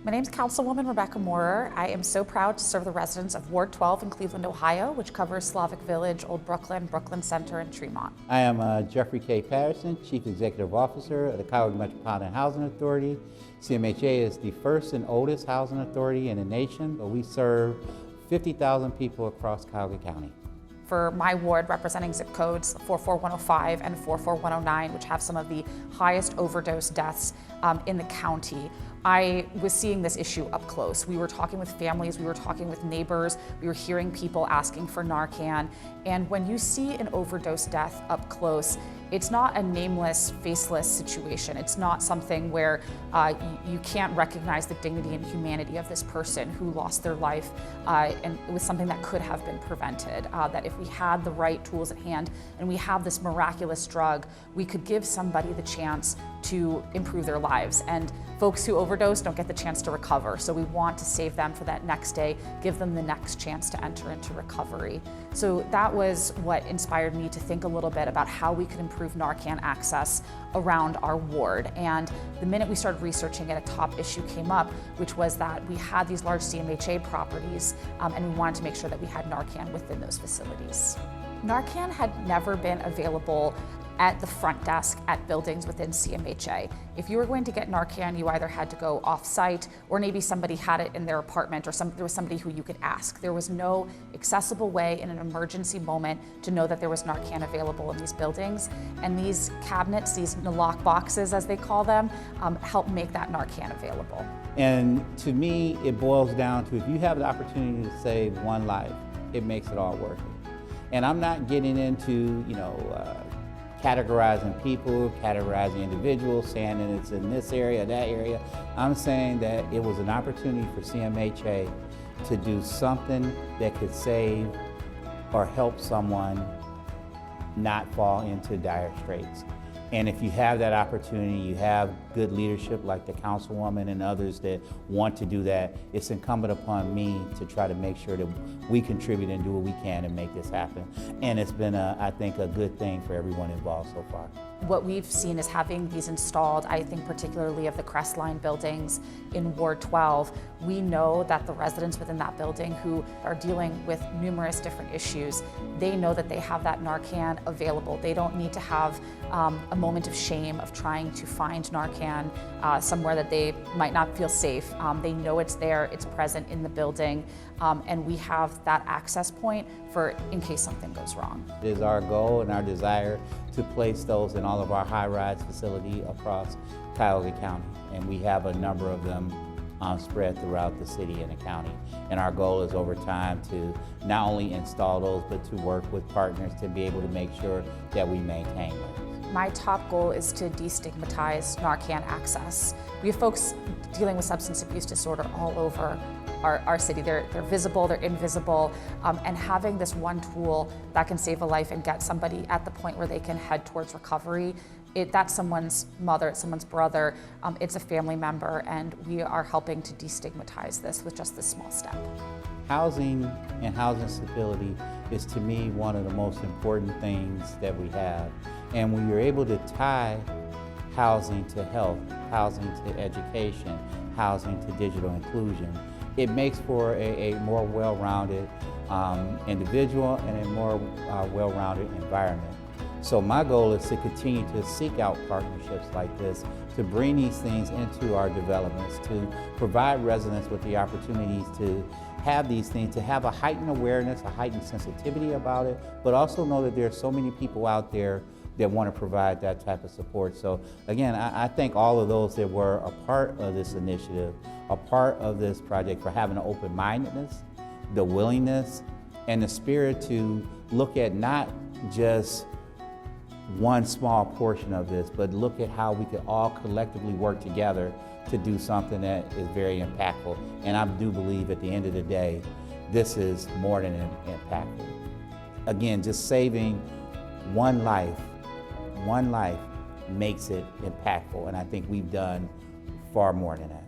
My name is Councilwoman Rebecca Maurer. I am so proud to serve the residents of Ward 12 in Cleveland, Ohio, which covers Slavic Village, Old Brooklyn, Brooklyn Center, and Tremont. I am Jeffery Patterson, Chief Executive Officer of the Cuyahoga Metropolitan Housing Authority. CMHA is the first and oldest housing authority in the nation. We serve 50,000 people across Cuyahoga County. For my ward, representing zip codes 44105 and 44109, which have some of the highest overdose deaths in the county, I was seeing this issue up close. We were talking with families, we were talking with neighbors, we were hearing people asking for Narcan. And when you see an overdose death up close, it's not a nameless, faceless situation. It's not something where you can't recognize the dignity and humanity of this person who lost their life, and it was something that could have been prevented. That if we had the right tools at hand and we have this miraculous drug, we could give somebody the chance to improve their lives. And folks who overdose don't get the chance to recover. So we want to save them for that next day, give them the next chance to enter into recovery. So that was what inspired me to think a little bit about how we could improve Narcan access around our ward. And the minute we started researching it, a top issue came up, which was that we had these large CMHA properties, and we wanted to make sure that we had Narcan within those facilities. Narcan had never been available at the front desk at buildings within CMHA. If you were going to get Narcan, you either had to go off-site, or maybe somebody had it in their apartment, or there was somebody who you could ask. There was no accessible way in an emergency moment to know that there was Narcan available in these buildings. And these cabinets, these lock boxes as they call them, help make that Narcan available. And to me, it boils down to if you have the opportunity to save one life, it makes it all worth it. And I'm not getting into, categorizing people, categorizing individuals, saying that it's in this area, that area. I'm saying that it was an opportunity for CMHA to do something that could save or help someone not fall into dire straits. And if you have that opportunity, you have good leadership like the Councilwoman and others that want to do that, it's incumbent upon me to try to make sure that we contribute and do what we can to make this happen. And it's been, I think, a good thing for everyone involved so far. What we've seen is having these installed, I think particularly of the Crestline buildings in Ward 12, we know that the residents within that building who are dealing with numerous different issues, they know that they have that Narcan available. They don't need to have a moment of shame of trying to find Narcan somewhere that they might not feel safe. They know it's there, it's present in the building, and we have that access point for in case something goes wrong. It is our goal and our desire to place those in all of our high-rise facilities across Cuyahoga County, and we have a number of them spread throughout the city and the county. And our goal is over time to not only install those, but to work with partners to be able to make sure that we maintain those. My top goal is to destigmatize Narcan access. We have folks dealing with substance abuse disorder all over our city. They're visible, they're invisible, and having this one tool that can save a life and get somebody at the point where they can head towards recovery, that's someone's mother, it's someone's brother, it's a family member, and we are helping to destigmatize this with just this small step. Housing and housing stability is, to me, one of the most important things that we have. And when you're able to tie housing to health, housing to education, housing to digital inclusion, it makes for a more well-rounded individual and a more well-rounded environment. So my goal is to continue to seek out partnerships like this, to bring these things into our developments, to provide residents with the opportunities to have these things, to have a heightened awareness, a heightened sensitivity about it, but also know that there are so many people out there that want to provide that type of support. So again, I thank all of those that were a part of this initiative, a part of this project, for having an open-mindedness, the willingness, and the spirit to look at not just one small portion of this, but look at how we could all collectively work together to do something that is very impactful. And I do believe at the end of the day, this is more than impactful. Again, just saving one life makes it impactful, and I think we've done far more than that.